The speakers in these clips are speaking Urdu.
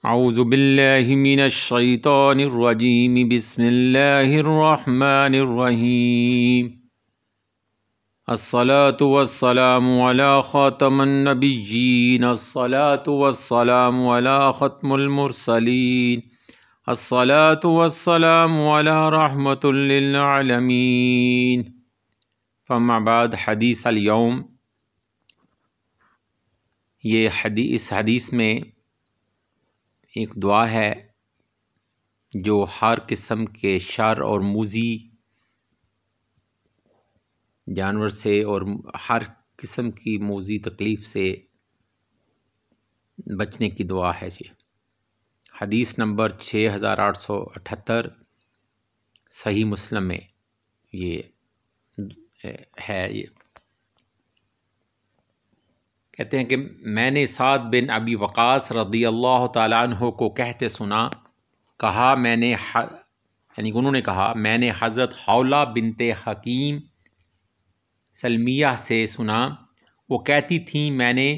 اعوذ باللہ من الشیطان الرجیم بسم اللہ الرحمن الرحیم الصلاة والسلام علی خاتم النبیین الصلاة والسلام علی ختم المرسلین الصلاة والسلام علی رحمت للعالمین فما بعد حدیث اليوم۔ اس حدیث میں ایک دعا ہے جو ہر قسم کے شر اور موذی جانور سے اور ہر قسم کی موذی تکلیف سے بچنے کی دعا ہے جی۔ حدیث نمبر 6878 صحیح مسلم میں یہ ہے۔ یہ کہتے ہیں کہ میں نے سعد بن ابی وقاص رضی اللہ تعالیٰ عنہ کو کہتے سنا، انہوں نے کہا میں نے حضرت حولہ بنت حکیم سلمیہ سے سنا، وہ کہتی تھیں میں نے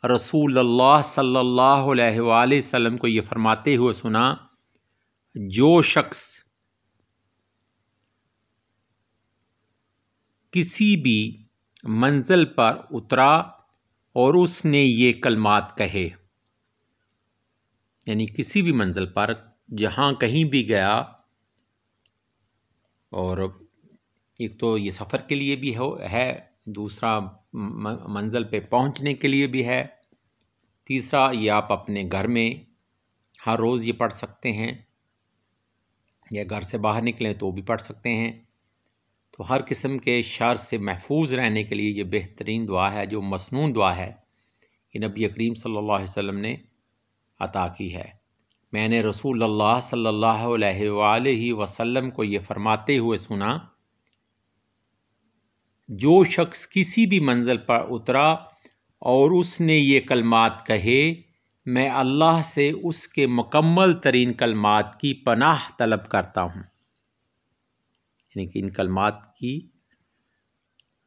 رسول اللہ صلی اللہ علیہ وآلہ وسلم کو یہ فرماتے ہوئے سنا، جو شخص کسی بھی منزل پر اترا اور اس نے یہ کلمات کہے، یعنی کسی بھی منزل پر جہاں کہیں بھی گیا، اور ایک تو یہ سفر کے لیے بھی ہے، دوسرا منزل پہ پہنچنے کے لیے بھی ہے، تیسرا یہ آپ اپنے گھر میں ہر روز یہ پڑھ سکتے ہیں، یا گھر سے باہر نکلیں تو بھی پڑھ سکتے ہیں۔ تو ہر قسم کے شر سے محفوظ رہنے کے لیے یہ بہترین دعا ہے، جو مسنون دعا ہے، یہ نبی کریم صلی اللہ علیہ وسلم نے عطا کی ہے۔ میں نے رسول اللہ صلی اللہ علیہ وآلہ وسلم کو یہ فرماتے ہوئے سنا، جو شخص کسی بھی منزل پر اترا اور اس نے یہ کلمات کہے، میں اللہ سے اس کے مکمل ترین کلمات کی پناہ طلب کرتا ہوں، یعنی کہ ان کلمات کی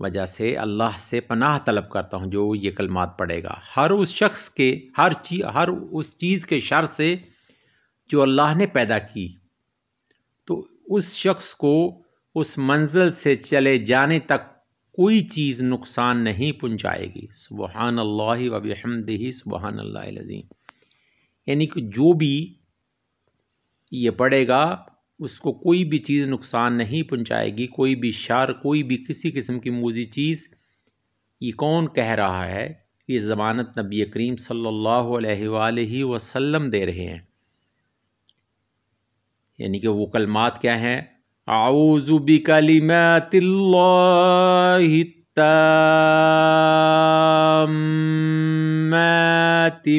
وجہ سے اللہ سے پناہ طلب کرتا ہوں جو یہ کلمات پڑھے گا، ہر اس شخص کے ہر اس چیز کے شر سے جو اللہ نے پیدا کی، تو اس شخص کو اس منزل سے چلے جانے تک کوئی چیز نقصان نہیں پہنچائے گی۔ سبحان اللہ و بحمدہ سبحان اللہ العظیم، یعنی کہ جو بھی یہ پڑھے گا اس کو کوئی بھی چیز نقصان نہیں پہنچائے گی، کوئی بھی شر، کوئی بھی کسی قسم کی موذی چیز۔ یہ کون کہہ رہا ہے؟ یہ ضمانت نبی کریم صلی اللہ علیہ وآلہ وسلم دے رہے ہیں، یعنی کہ وہ کلمات کیا ہیں؟ اعوذ بکلمات اللہ التامات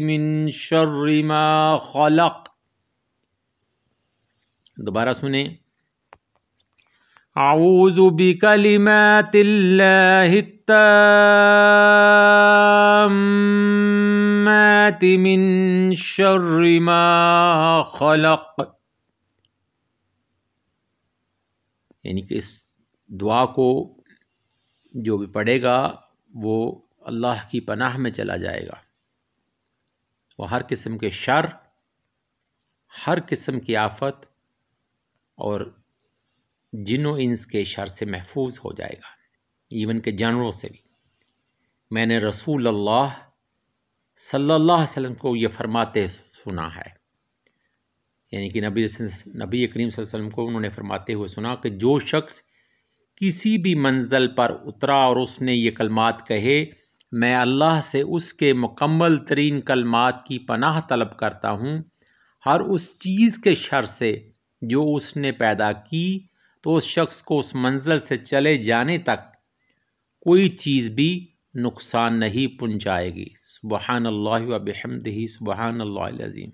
من شر ما خلق۔ دوبارہ سنیں، اعوذ بکلمات اللہ التامات من شر ما خلق، یعنی کہ اس دعا کو جو بھی پڑھے گا وہ اللہ کی پناہ میں چلا جائے گا، وہ ہر قسم کے شر، ہر قسم کی آفت اور جن و انس کے شر سے محفوظ ہو جائے گا، ایون کہ جانوروں سے بھی۔ میں نے رسول اللہ صلی اللہ علیہ وسلم کو یہ فرماتے سنا ہے، یعنی کہ نبی کریم صلی اللہ علیہ وسلم کو انہوں نے فرماتے ہوئے سنا کہ جو شخص کسی بھی منزل پر اترا اور اس نے یہ کلمات کہے، میں اللہ سے اس کے مکمل ترین کلمات کی پناہ طلب کرتا ہوں، ہر اس چیز کے شر سے جو اس نے پیدا کی، تو اس شخص کو اس منزل سے چلے جانے تک کوئی چیز بھی نقصان نہیں پہنچائے گی۔ سبحان اللہ و بحمدہ سبحان اللہ العظیم۔